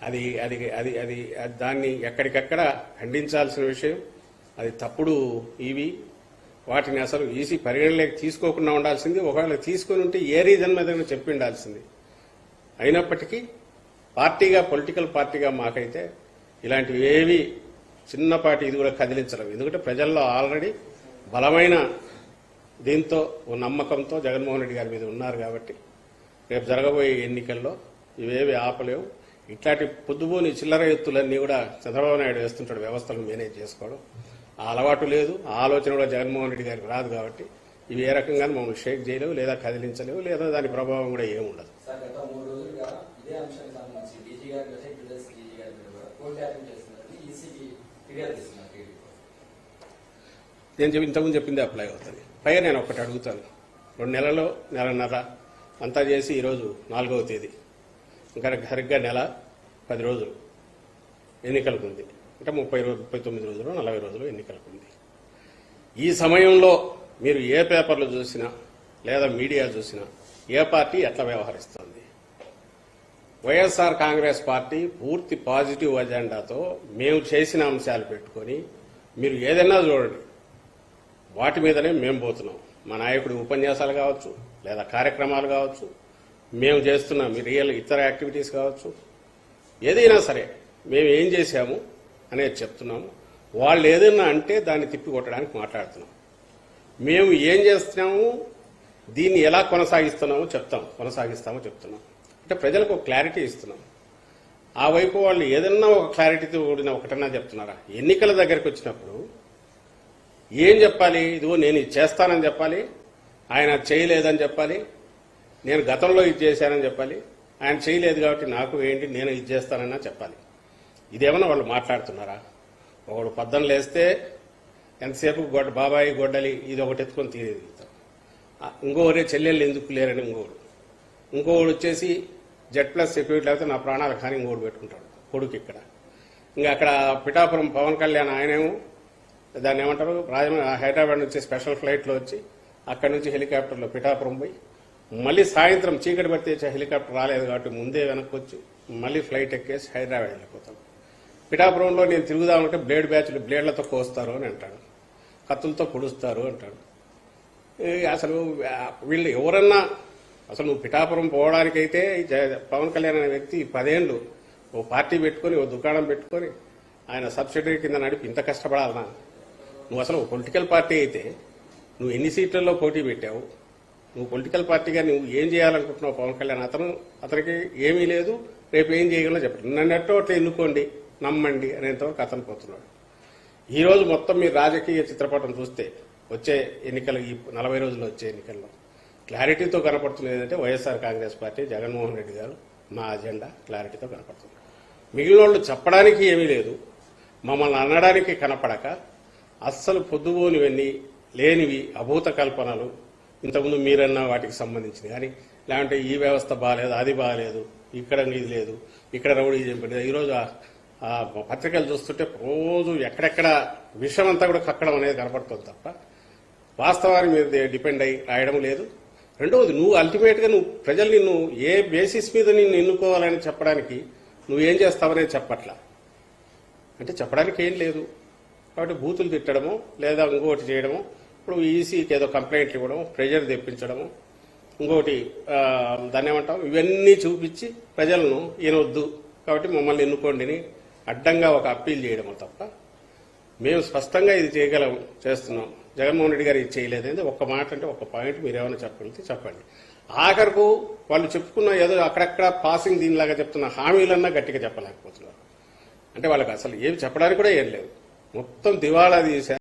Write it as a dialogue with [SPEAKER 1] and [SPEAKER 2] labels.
[SPEAKER 1] అది అది అది అది దాన్ని ఎక్కడికక్కడ ఖండించాల్సిన విషయం. అది తప్పుడు ఇవి వాటిని అసలు ఈసీ పరిగణలోకి తీసుకోకుండా ఉండాల్సింది. ఒకవేళ తీసుకొని ఉంటే ఏ రీజన్ మీద చెప్పి ఉండాల్సింది. అయినప్పటికీ పార్టీగా పొలిటికల్ పార్టీగా మాకైతే ఇలాంటివి ఏవి చిన్నపాటి ఇది కూడా కదిలించలేవు. ఎందుకంటే ప్రజల్లో ఆల్రెడీ బలమైన దీంతో నమ్మకంతో జగన్మోహన్ రెడ్డి గారి మీద ఉన్నారు కాబట్టి రేపు జరగబోయే ఎన్నికల్లో ఇవేవి ఆపలేవు. ఇట్లాంటి పొద్దుబోని చిల్లర ఎత్తులన్నీ కూడా చంద్రబాబు నాయుడు వేస్తుంటాడు, వ్యవస్థలను మేనేజ్ చేసుకోవడం. ఆ అలవాటు లేదు, ఆ ఆలోచన కూడా జగన్మోహన్ రెడ్డి గారికి రాదు కాబట్టి ఇవి ఏ రకంగా మమ్మల్ని షేక్ చేయలేవు, లేదా కదిలించలేవు, లేదా దాని ప్రభావం కూడా ఏముండదు. నేను ఇంతకుముందు చెప్పింది అప్లై అవుతుంది. పైగా నేను ఒకటి అడుగుతాను, 2 నెలలు నెలన్నర అంతా చేసి ఈరోజు 4వ తేదీ, ఇంకా సరిగ్గా నెల 10 రోజులు ఎన్నికలకు ఉంది. అంటే 39 రోజులు 40 రోజులు ఎన్నికలకు ఉంది. ఈ సమయంలో మీరు ఏ పేపర్లు చూసినా లేదా మీడియా చూసినా ఏ పార్టీ ఎట్లా వ్యవహరిస్తుంది? వైఎస్ఆర్ కాంగ్రెస్ పార్టీ పూర్తి పాజిటివ్ అజెండాతో మేము చేసిన అంశాలు పెట్టుకొని మీరు ఏదైనా చూడండి, వాటి మీదనే మేము పోతున్నాం. మా నాయకుడి ఉపన్యాసాలు కావచ్చు, లేదా కార్యక్రమాలు కావచ్చు, మేము చేస్తున్న రియల్ ఇతర యాక్టివిటీస్ కావచ్చు, ఏదైనా సరే మేము ఏం చేశాము అనేది చెప్తున్నాము. వాళ్ళు ఏదైనా అంటే దాన్ని తిప్పి కొట్టడానికి మాట్లాడుతున్నాం. మేము ఏం చేస్తున్నాము, దీన్ని ఎలా కొనసాగిస్తున్నామో కొనసాగిస్తామో చెప్తున్నాం. అంటే ప్రజలకు ఒక క్లారిటీ ఇస్తున్నాం. ఆ వైపు వాళ్ళు ఏదన్నా ఒక క్లారిటీతో కూడిన ఒకటన్నా చెప్తున్నారా? ఎన్నికల దగ్గరకు వచ్చినప్పుడు ఏం చెప్పాలి? ఇదిగో నేను ఇది చేస్తానని చెప్పాలి, ఆయన చేయలేదని చెప్పాలి, నేను గతంలో ఇది చేశానని చెప్పాలి, ఆయన చేయలేదు కాబట్టి నాకు ఏంటి నేను ఇది చేస్తానన్నా చెప్పాలి. ఇదేమన్నా వాళ్ళు మాట్లాడుతున్నారా? ఒకడు పొద్దున లేస్తే ఎంతసేపు బాబాయి గొడ్డలి ఇది ఒకటి ఎత్తుకొని తీరేదిగుతారు. ఇంకోరే చెల్లెళ్ళు ఎందుకు లేరని ఇంకోడు వచ్చేసి Z+ సెక్యూరిటీ లేకపోతే నా ప్రాణాలు కానీ ఇంకోడు పెట్టుకుంటాడు కొడుకు. ఇక్కడ ఇంకా అక్కడ పిఠాపురం పవన్ కళ్యాణ్ ఆయనేమో దాన్ని ఏమంటారు, హైదరాబాద్ నుంచి స్పెషల్ ఫ్లైట్లో వచ్చి అక్కడి నుంచి హెలికాప్టర్లో పిఠాపురం పోయి మళ్ళీ సాయంత్రం చీకటి పడితే హెలికాప్టర్ రాలేదు కాబట్టి ముందే వెనక్కి వచ్చి మళ్ళీ ఫ్లైట్ ఎక్కేసి హైదరాబాద్ వెళ్ళిపోతాడు. పిఠాపురంలో నేను తిరుగుదామంటే బ్యాచ్లు బ్లేడ్లతో కోస్తారు అని అంటాడు, కత్తులతో పొడుస్తారు అంటాడు. అసలు వీళ్ళు ఎవరన్నా అసలు నువ్వు పిఠాపురం పోవడానికైతే పవన్ కళ్యాణ్ అనే వ్యక్తి 10 ఏళ్ళు ఓ పార్టీ పెట్టుకొని ఓ దుకాణం పెట్టుకొని ఆయన సబ్సిడీ కింద నడిపి ఇంత కష్టపడాలనా? నువ్వు అసలు పొలిటికల్ పార్టీ అయితే నువ్వు ఎన్ని సీట్లలో పోటీ పెట్టావు? నువ్వు పొలిటికల్ పార్టీగా నువ్వు ఏం చేయాలనుకుంటున్నావు? పవన్ కళ్యాణ్ అతనికి ఏమీ లేదు, రేపు ఏం చేయగలనో చెప్పండి, నన్ను ఎట్టో అట్లా ఎన్నుకోండి నమ్మండి అనేంతవరకు అతను పోతున్నాడు. ఈరోజు మొత్తం మీరు రాజకీయ చిత్రపటం చూస్తే వచ్చే ఎన్నికలు, ఈ 40 రోజులు వచ్చే ఎన్నికల్లో క్లారిటీతో కనపడుతుంది ఏంటంటే వైఎస్ఆర్ కాంగ్రెస్ పార్టీ, జగన్మోహన్ రెడ్డి గారు మా అజెండా క్లారిటీతో కనపడుతుంది. మిగిలిన వాళ్ళు చెప్పడానికి ఏమీ లేదు, మమ్మల్ని అనడానికి కనపడక అస్సలు పొద్దుబోనివన్నీ లేనివి అభూత కల్పనలు ఇంతకుముందు మీరన్న వాటికి సంబంధించింది కానీ, లేదంటే ఈ వ్యవస్థ బాగాలేదు, అది బాగాలేదు, ఇక్కడ ఇది లేదు, ఇక్కడ రౌడీ చెప్పలేదు. ఈరోజు ఆ పత్రికలు చూస్తుంటే రోజు ఎక్కడెక్కడ విషయం అంతా కూడా కక్కడం అనేది కనపడుతుంది తప్ప వాస్తవాన్ని మీద డిపెండ్ అయ్యి రాయడం లేదు. రెండవది, నువ్వు అల్టిమేట్గా ప్రజలు నిన్ను ఏ బేసిస్ మీద నిన్ను ఎన్నుకోవాలని చెప్పడానికి నువ్వేం చేస్తావనేది చెప్పట్లా. అంటే చెప్పడానికి ఏం లేదు కాబట్టి బూతులు తిట్టడము లేదా ఇంకోటి చేయడము, ఇప్పుడు ఈసీకి ఏదో కంప్లైంట్లు ఇవ్వడం, ప్రెజర్ తెప్పించడము, ఇంకోటి దాన్ని ఏమంటాం, ఇవన్నీ చూపించి ప్రజలను ఈయనొద్దు కాబట్టి మమ్మల్ని ఎన్నుకోండిని అడ్డంగా ఒక అప్పీల్ చేయడము తప్ప మేము స్పష్టంగా ఇది చేస్తున్నాం. జగన్మోహన్ రెడ్డి గారు ఇది చేయలేదంటే ఒక్క మాట అంటే ఒక పాయింట్ మీరు ఏమైనా చెప్పగలిగితే చెప్పండి. ఆఖరకు వాళ్ళు చెప్పుకున్న ఏదో అక్కడక్కడ పాసింగ్ దీనిలాగా చెప్తున్న హామీలన్నా గట్టిగా చెప్పలేకపోతున్నారు. అంటే వాళ్ళకి అసలు ఏమి చెప్పడానికి కూడా ఏం లేదు, మొత్తం దివాళా తీశారు.